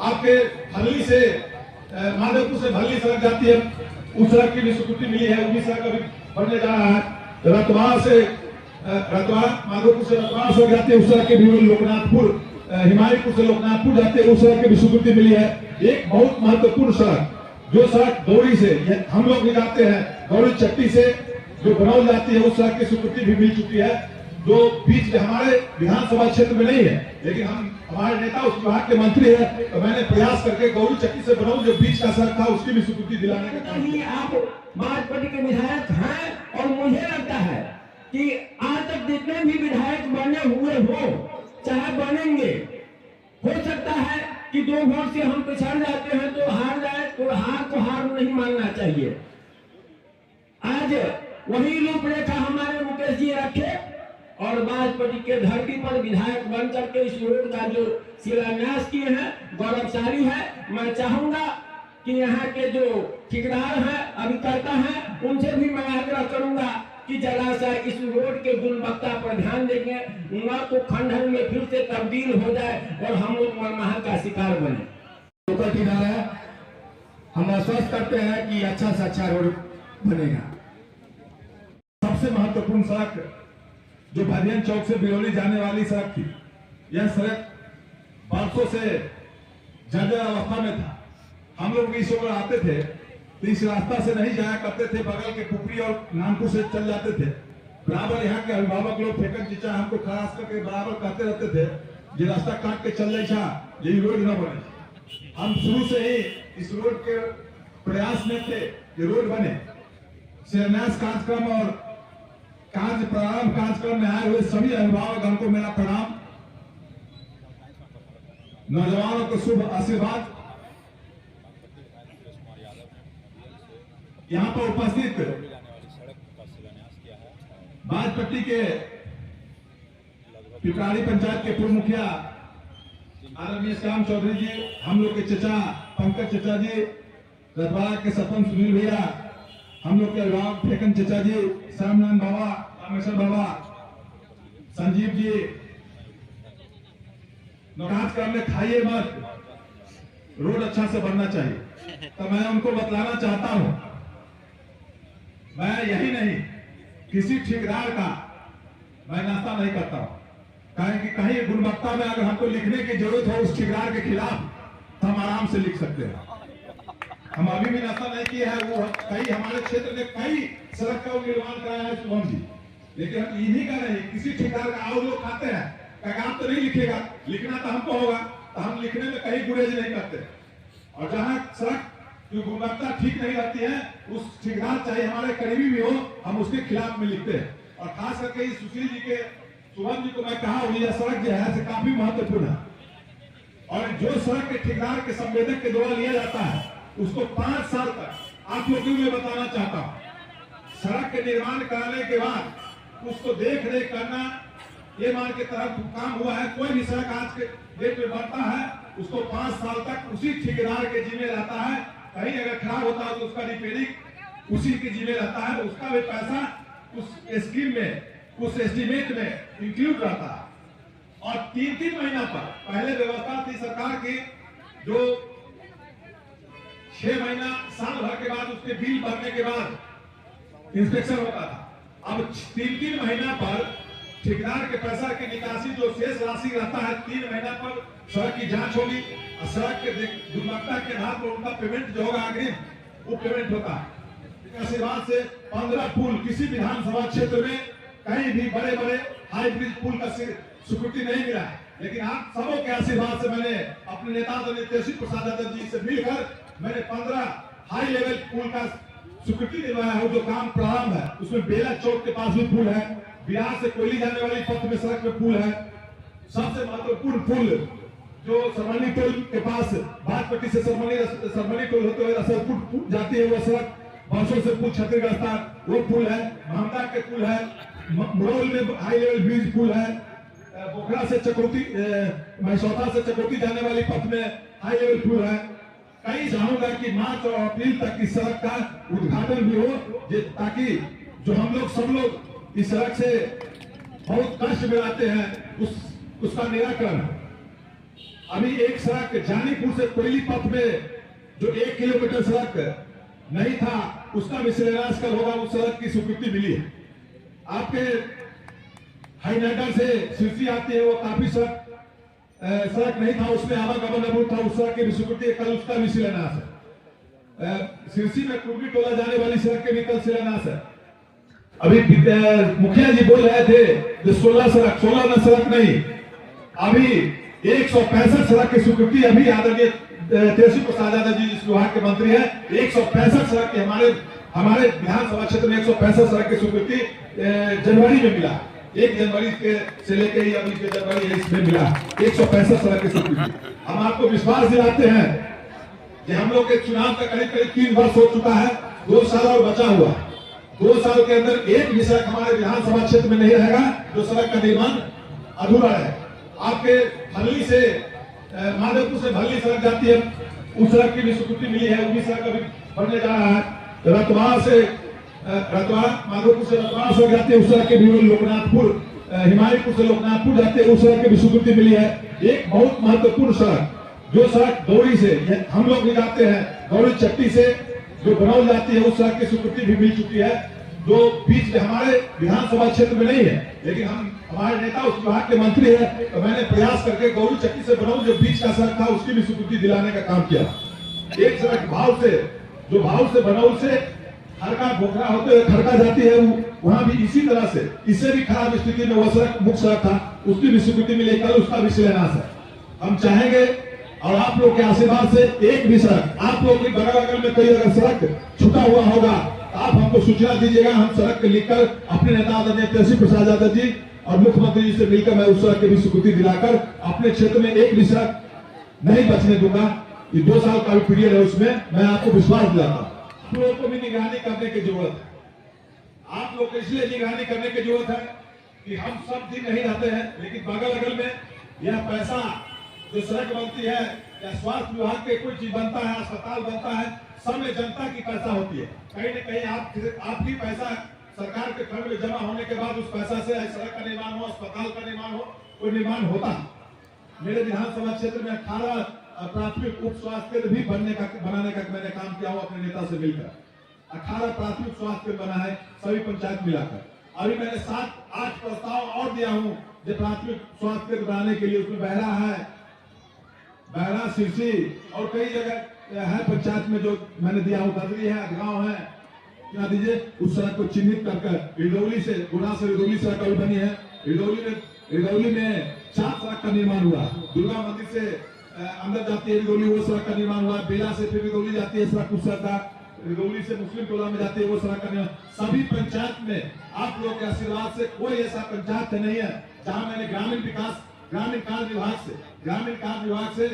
आपके भल्ली से माधवपुर से भल्ली सड़क जाती है, उस सड़क की भी स्वीकृति मिली है, वो भी सड़क अभी बनने जा रहा है। रतवा से माधवपुर से रतवा सड़क जाती है, उस सड़क के भी लोकनाथपुर हिमायतपुर से लोकनाथपुर जाते हैं, उस सड़क की भी स्वीकृति मिली है। एक बहुत महत्वपूर्ण सड़क, जो सड़क गौरी से हम लोग भी जाते हैं, गौरी चट्टी से जो बनौल जाती है, उस सड़क की स्वीकृति भी मिल चुकी है, जो बीच में हमारे विधानसभा क्षेत्र में नहीं है, लेकिन हमारे नेता उस विभाग के मंत्री है, तो मैंने प्रयास करके गौरी चट्टी से बनौल जो बीच का सड़क था उसकी भी स्वीकृति दिलाने का काम किया। आप भाजपा के विधायक हैं और मुझे लगता है कि आज तक जितने भी विधायक बने हुए हो, चाहे बनेंगे, हो सकता है कि 2 वोट से हम पिछड़ जाते हैं तो हार जाए, तो हार को हार नहीं मानना चाहिए। आज वही रूपरेखा हमारे मुकेश जी रखे और वाजपेयी के धरती पर विधायक बन करके इस रोड का जो शिलान्यास किए हैं गौरवशाली है। मैं चाहूंगा कि यहाँ के जो ठेकेदार हैं, अभिकर्ता हैं, उनसे भी मैं आग्रह करूंगा कि जरा सा इस रोड के गुणवत्ता पर ध्यान देंगे, न तो खंडहर में फिर से तब्दील हो जाए और हम लोग मनमाह का शिकार बने। ऊपर किनारा हम आश्वस्त करते हैं कि अच्छा से अच्छा रोड बनेगा। सबसे महत्वपूर्ण सड़क जो भरियन चौक से बिरौली जाने वाली सड़क थी, यह सड़क बरसों से जर्जर अवस्था में था। हम लोग इस ओर आते थे तो इस रास्ता से नहीं जाया करते थे, बगल के पुपरी और नानपुर से चल जाते थे। बराबर यहाँ के अभिभावक लोग फेकन चीचा हमको खलास करके बराबर कहते रहते थे, ये रास्ता काट के चल जाए, यही रोड न बने। हम शुरू से ही इस रोड के प्रयास में थे कि रोड बने। शिलान्यास कार्यक्रम और प्रारंभ कार्यक्रम में आए हुए सभी अभिभावक को मेरा प्रणाम, नौजवानों को शुभ आशीर्वाद। यहाँ पर उपस्थित बाजपट्टी के पिपराड़ी पंचायत के पूर्व मुखिया आदरणीय श्याम चौधरी जी, हम लोग के चचा पंकज चचा जी, रतवाड़ा के सरपंच सुनील भैया, हम लोग के अभिभावक फेकन चचा जी, श्यामनारायण बाबा, रामेश्वर बाबा, संजीव जी, कार्यक्रम में खाइए मत, रोड अच्छा से बनना चाहिए। तो मैं उनको बतलाना चाहता हूं, मैं यही नहीं किसी ठेकेदार का मैं नाश्ता नहीं करता हूं, कहीं गुणवत्ता में अगर हमको लिखने की जरूरत हो उस ठेकेदार के खिलाफ तो हम आराम से लिख सकते हैं। हम अभी भी नाश्ता नहीं किया है, वो कई हमारे क्षेत्र में कई सड़क का निर्माण कराया है शुभम जी, लेकिन हम इन्हीं का नहीं, किसी ठेकेदार का और लोग खाते हैं, कागज तो नहीं लिखेगा, लिखना तो हमको होगा, तो हम लिखने में कहीं गुरेज नहीं करते। और जहां सड़क जो गुणवत्ता ठीक नहीं रहती है, उस ठेकेदार चाहे हमारे करीबी भी हो, हम उसके खिलाफ में लिखते हैं। और खास करके इस सुशील जी के शुभम जी को मैं कहा हूं, यह सड़क जो है काफी महत्वपूर्ण है, और जो सड़क के ठेकेदार के संवेदक के द्वारा लिया जाता है उसको 5 साल तक आप लोगों को मैं बताना चाहता हूं, सड़क के निर्माण कराने के बाद उसको देख रेख करना, ये मान के तरफ काम हुआ है, कोई भी सड़क आज के डेट में बढ़ता है उसको 5 साल तक उसी ठेकेदार के जिम्मे रहता है। कहीं अगर खराब होता है तो उसका रिपेयरिंग उसी के जिम्मे रहता है, उसका भी पैसा उस स्कीम में, उस एस्टीमेट में इंक्लूड रहता है। और 3-3 महीना पर पहले व्यवस्था थी सरकार की, जो 6 महीना साल भर के बाद उसके बिल भरने के बाद इंस्पेक्शन होता था। अब 3-3 महीना पर ठेकेदार के पैसा की निकासी जो शेष राशि रहता है, 3 महीना पर सड़क की जांच होगी और सड़क के गुणवत्ता के आधार पर उनका पेमेंट जो होगा अग्रिम, वो पेमेंट होता है। आशीर्वाद से 15 पुल किसी विधानसभा क्षेत्र में कहीं भी बड़े बड़े हाईब्रिज पुल का स्वीकृति नहीं मिला है, लेकिन आप सबों के आशीर्वाद से मैंने अपने नेता तेजस्वी प्रसाद यादव जी से मिलकर मैंने 15 हाई लेवल पुल का स्वीकृति दिलवाया है। जो काम प्रारंभ है उसमें बेला चौक के पास भी पुल है, बिहार से कोयली जाने वाली पथ में सड़क में पुल है। सबसे महत्वपूर्ण पुल जो सरमनी टोल के पास बाजपट्टी से सरमनी टोल होते हुए रसलपुर जाती है, वो सड़क वर्षों से पुल क्षतिग्रस्त है, वो पुल है। महमदा के पुल है, मुरौल में हाई लेवल ब्रिज पुल है, बोखरा से चकोटी, महसौता से चकोटी जाने वाली पथ में हाई लेवल पुल है। कई चाहूंगा कि मार्च और अप्रैल तक इस सड़क का उद्घाटन भी हो, ताकि जो हम लोग सब लोग इस सड़क से बहुत कष्ट में आते हैं उसका निराकरण। अभी एक सड़क जानीपुर से कोयली पथ में जो 1 किलोमीटर सड़क नहीं था, उसका भी शिलान्यास कल होगा। उस सड़क की स्वीकृति मिली है। आपके हाईनाइडर से सिरसी आती है, वो काफी सड़क नहीं था, उसमें आवागमन अवरुद्ध था, उस सड़क की भी स्वीकृति कल, उसका भी शिलान्यास है। सिरसी में कुर्मी टोला जाने वाली सड़क के भी कल शिलान्यास है। अभी मुखिया जी बोल रहे थे जो 16 सड़क नहीं, अभी 165 सड़क की स्वीकृति अभी आदरणीय तेजस्वी प्रसाद यादव जी जिस विभाग के मंत्री हैं, 165 सड़क की हमारे विधानसभा क्षेत्र में 165 सड़क की स्वीकृति जनवरी में मिला। 1 जनवरी से लेकर ही अभी के जनवरी इसमें मिला 165 सड़क की स्वीकृति। हम आपको विश्वास दिलाते हैं कि हम लोग के चुनाव का करीब 3 वर्ष हो चुका है, 2 साल और बचा हुआ। 2 साल के अंदर एक भी सड़क हमारे विधानसभा क्षेत्र में नहीं रहेगा जो सड़क का निर्माण अधूरा है। आपके भल्ली से माधोपुर से भल्ली सड़क जाती है, उस सड़क की भी स्वीकृति मिली है, वो भी सड़क अभी बनने जा रहा है। माधोपुर से रतवाड़ा सड़क जाती है, उस सड़क के भी लोकनाथपुर, हिमायतपुर से लोकनाथपुर जाते हैं, उस सड़क की भी स्वीकृति मिली है। एक बहुत महत्वपूर्ण सड़क जो सड़क गौरी से हम लोग भी जाते हैं, गौरी चट्टी से जो बनौल जाती है, उस सड़क की स्वीकृति भी मिल चुकी है, जो बीच में हमारे विधानसभा क्षेत्र में नहीं है, लेकिन हमारे नेता उस विभाग के मंत्री है, तो मैंने प्रयास करके गौरी चट्टी से बनौल जो बीच का सड़क था उसकी भी स्वीकृति दिलाने का काम किया। एक सड़क भाव से बनौल से खड़का भोखरा होते हुए खड़का जाती है, वहां भी इसी तरह से, इससे भी खराब स्थिति में वह सड़क मुख्य सड़क था, उसकी भी स्वीकृति मिली, कल उसका भी शिलान्यास है। हम चाहेंगे और आप लोग के आशीर्वाद से एक भी सड़क, आप लोग के बगल में कई अगर सड़क छूटा हुआ होगा तो आप हमको सूचना दीजिएगा, हम सड़क लिखकर अपने नेता आदरणीय तेजस्वी प्रसाद यादव जी और मुख्यमंत्री जी से मिलकर मैं उस सड़क की भी स्वीकृति दिलाकर अपने क्षेत्र में एक भी सड़क नहीं बचने दूंगा। ये 2 साल का पीरियड है, उसमें मैं आपको विश्वास दिलाता हूँ। आप लोगों को भी निगरानी करने की जरूरत है। आप लोग को इसलिए निगरानी करने की जरूरत है कि हम सब दिन नहीं रहते हैं, लेकिन बगल में यह पैसा जो सड़क बनती है या स्वास्थ्य विभाग के कोई चीज बनता है, अस्पताल बनता है, सब में जनता की पैसा होती है। कहीं न कहीं आपकी पैसा सरकार के फंड में जमा होने के बाद उस पैसा से सड़क का निर्माण हो, अस्पताल का निर्माण हो, कोई निर्माण होता है। मेरे विधानसभा क्षेत्र में 18 प्राथमिक उप स्वास्थ्य केंद्र भी बनाने का मैंने काम किया हूँ अपने नेता से मिलकर। 18 प्राथमिक स्वास्थ्य केंद्र बना है सभी पंचायत मिलाकर। अभी मैंने 7-8 प्रस्ताव और दिया हूँ जो प्राथमिक स्वास्थ्य केंद्र बनाने के लिए, उसमें बहरा सिरसी और कई जगह है पंचायत में जो मैंने दिया हूँ, ददरी है, अधगांव है, क्या दीजिए उस सड़क को चिन्हित कर इरदौली से गुना से इरदौली सड़क अभी बनी है। इरदौली में 4 सड़क का निर्माण हुआ। दुर्गा मंदिर से अंदर जाती है इरदौली, वो सड़क का निर्माण हुआ। बेला से फिर इरदौली जाती है सड़क, उस सड़क का इरदौली से मुस्लिम टोला में जाती है वो सड़क का निर्माण। सभी पंचायत में आप लोग के आशीर्वाद से कोई ऐसा पंचायत नहीं है जहाँ मैंने ग्रामीण कार्य विभाग से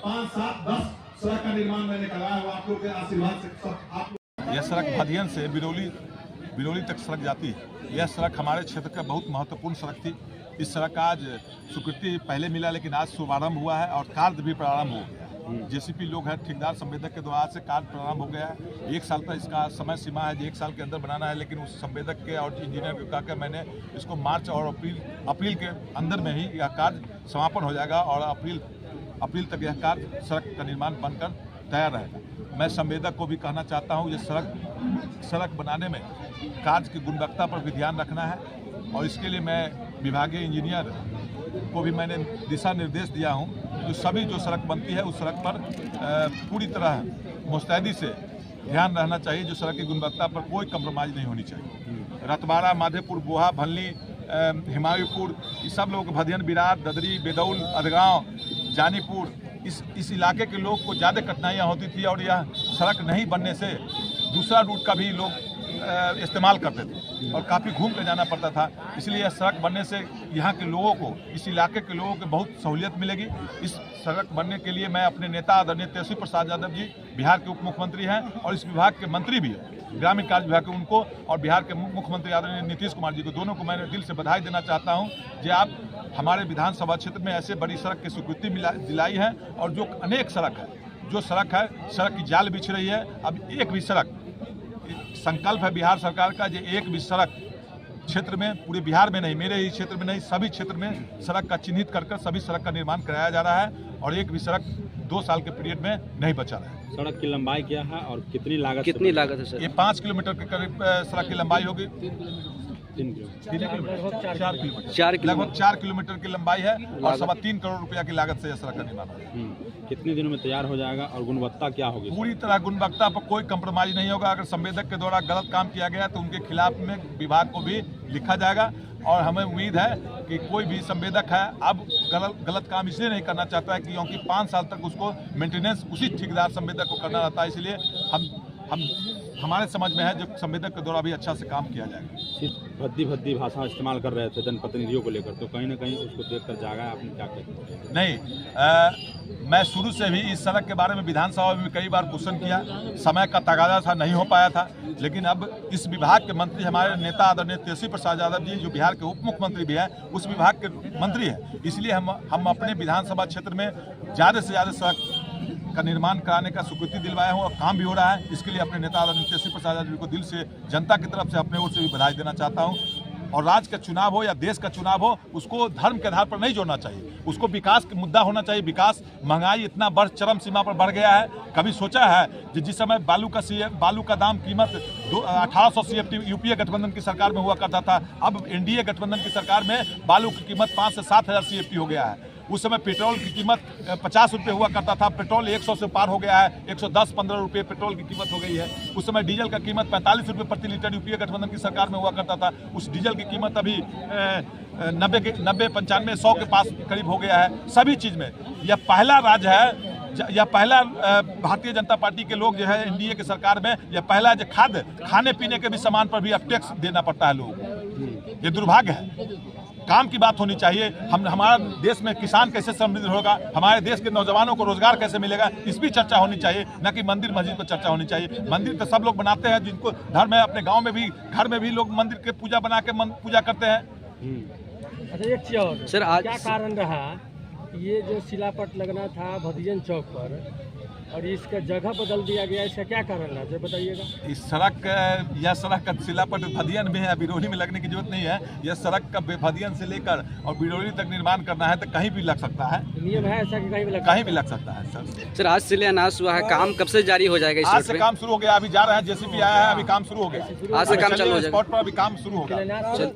5, 7, 10 सड़क का निर्माण मैंने कराया हुआ आप लोग के आशीर्वाद से। सब यह सड़क भदियन से बिरौली तक सड़क जाती है। यह सड़क हमारे क्षेत्र का बहुत महत्वपूर्ण सड़क थी। इस सड़क का आज स्वीकृति पहले मिला, लेकिन आज शुभारंभ हुआ है और कार्य भी प्रारंभ हो गया। जेसीपी लोग हैं, ठेकेदार संवेदक के द्वारा से कार्य प्रारंभ हो गया है। 1 साल का इसका समय सीमा है, 1 साल के अंदर बनाना है, लेकिन उस संवेदक के और इंजीनियर को कहकर मैंने इसको मार्च और अप्रैल के अंदर में ही यह कार्य समापन हो जाएगा और अप्रैल तक यह कार्य सड़क का निर्माण बनकर तैयार रहेगा। मैं संवेदक को भी कहना चाहता हूँ, ये सड़क बनाने में कार्य की गुणवत्ता पर भी ध्यान रखना है और इसके लिए मैं विभागीय इंजीनियर को भी मैंने दिशा निर्देश दिया हूँ। तो सभी जो सड़क बनती है उस सड़क पर पूरी तरह मुस्तैदी से ध्यान रहना चाहिए, जो सड़क की गुणवत्ता पर कोई कंप्रोमाइज़ नहीं होनी चाहिए। रतवाड़ा, माधेपुर, बोहा, भल्ली, हिमायूपुर, ये सब लोग भदियन, बिरार, ददरी, बेदौल, अधगांव, जानीपुर, इस इलाके के लोग को ज़्यादा कठिनाइयाँ होती थी और यह सड़क नहीं बनने से दूसरा रूट का भी लोग इस्तेमाल करते थे और काफ़ी घूम कर जाना पड़ता था। इसलिए यह सड़क बनने से यहाँ के लोगों को, इस इलाके के लोगों को बहुत सहूलियत मिलेगी। इस सड़क बनने के लिए मैं अपने नेता आदरणीय तेजस्वी प्रसाद यादव जी बिहार के उप मुख्यमंत्री हैं और इस विभाग के मंत्री भी हैं, ग्रामीण कार्य विभाग के, उनको और बिहार के मुख्यमंत्री आदरणीय नीतीश कुमार जी को, दोनों को मैंने दिल से बधाई देना चाहता हूँ कि आप हमारे विधानसभा क्षेत्र में ऐसे बड़ी सड़क की स्वीकृति दिलाई है और जो अनेक सड़क है, जो सड़क है, सड़क की जाल बिछ रही है। अब एक भी सड़क, संकल्प है बिहार सरकार का, जो एक भी सड़क क्षेत्र में, पूरे बिहार में नहीं, मेरे ही क्षेत्र में नहीं, सभी क्षेत्र में सड़क का चिन्हित कर सभी सड़क का निर्माण कराया जा रहा है और एक भी सड़क 2 साल के पीरियड में नहीं बचा रहा है। सड़क की लंबाई क्या है और कितनी लागत है सर? ये 5 किलोमीटर के करीब सड़क की लंबाई होगी। 3 किलोमीटर 4 लगभग 4 किलोमीटर की लंबाई है और 3.25 करोड़ रुपया की लागत से यह सड़क का निर्माण है। कितने दिनों में तैयार हो जाएगा और गुणवत्ता क्या होगी? पूरी तरह गुणवत्ता पर कोई कंप्रोमाइज नहीं होगा। अगर संवेदक के द्वारा गलत काम किया गया तो उनके खिलाफ में विभाग को भी लिखा जाएगा और हमें उम्मीद है कि कोई भी संवेदक है अब गलत काम इसलिए नहीं करना चाहता है क्योंकि 5 साल तक उसको मेंटेनेंस उसी ठेकेदार संवेदक को करना रहता है। इसलिए हम हमारे समझ में है जो संवेदक के द्वारा भी अच्छा से काम किया जाएगा। सिर्फ भद्दी भाषा इस्तेमाल कर रहे थे जनप्रतिनिधियों को लेकर, तो कहीं ना कहीं उसको देखकर जागा आपने क्या कहते? नहीं, मैं शुरू से भी इस सड़क के बारे में विधानसभा में कई बार क्वेश्चन किया, समय का तगादा था, नहीं हो पाया था। लेकिन अब इस विभाग के मंत्री हमारे नेता आदरणीय तेजस्वी प्रसाद यादव जी जो बिहार के उप मुख्यमंत्री भी हैं, उस विभाग के मंत्री हैं, इसलिए हम अपने विधानसभा क्षेत्र में ज़्यादा से ज़्यादा सड़क का निर्माण कराने का स्वीकृति दिलवाया हूँ और काम भी हो रहा है। इसके लिए अपने नेता आदरणीय तेजस्वी प्रसाद यादव जी को दिल से जनता की तरफ से अपने ओर से भी बधाई देना चाहता हूँ। और राज्य का चुनाव हो या देश का चुनाव हो, उसको धर्म के आधार पर नहीं जोड़ना चाहिए, उसको विकास का मुद्दा होना चाहिए। विकास, महंगाई इतना चरम सीमा पर बढ़ गया है। कभी सोचा है कि जिस समय बालू का दाम कीमत 1800 CFT यूपीए गठबंधन की सरकार में हुआ करता था, अब एनडीए गठबंधन की सरकार में बालू की कीमत 5 से 7 हज़ार CFT हो गया है। उस समय पेट्रोल की कीमत 50 रुपये हुआ करता था, पेट्रोल 100 से पार हो गया है, 110-15 रुपये पेट्रोल की कीमत हो गई है। उस समय डीजल का कीमत 45 रुपये प्रति लीटर यूपीए गठबंधन की सरकार में हुआ करता था, उस डीजल की कीमत अभी 90, 95, 100 के पास करीब हो गया है। सभी चीज़ में यह पहला राज्य है, यह पहला भारतीय जनता पार्टी के लोग जो है एनडीए की सरकार में, यह पहला जो खाने पीने के भी सामान पर भी अब टैक्स देना पड़ता है लोगों को। ये दुर्भाग्य है। काम की बात होनी चाहिए। हमारा देश में किसान कैसे समृद्ध होगा, हमारे देश के नौजवानों को रोजगार कैसे मिलेगा, इस भी चर्चा होनी चाहिए, न कि मंदिर मस्जिद पर चर्चा होनी चाहिए। मंदिर तो सब लोग बनाते हैं, जिनको धर्म है, अपने गांव में भी, घर में भी लोग मंदिर के पूजा बना के पूजा करते हैं। अच्छा, एक चीज और सर, आज क्या कारण रहा ये जो शिलापट लगना था भदियन चौक पर और इसका जगह बदल दिया गया, इसका क्या कारण रहा, जो बताइएगा? इस यह सड़क का शिलापट भदियन में है, बिरौली में लगने की जरूरत नहीं है। यह सड़क का भदियन से लेकर और बिरौली तक निर्माण करना है तो कहीं भी लग सकता है। नियम है ऐसा कि कहीं भी लग सकता है सर। आज शिलान्यास हुआ है, काम कब से जारी हो जाएगा? आज से काम शुरू हो गया, अभी जा रहे हैं, जेसीबी आया है, अभी काम शुरू हो गया, आज से काम चालू हो जाएगा, स्पॉट पर अभी काम शुरू हो गया।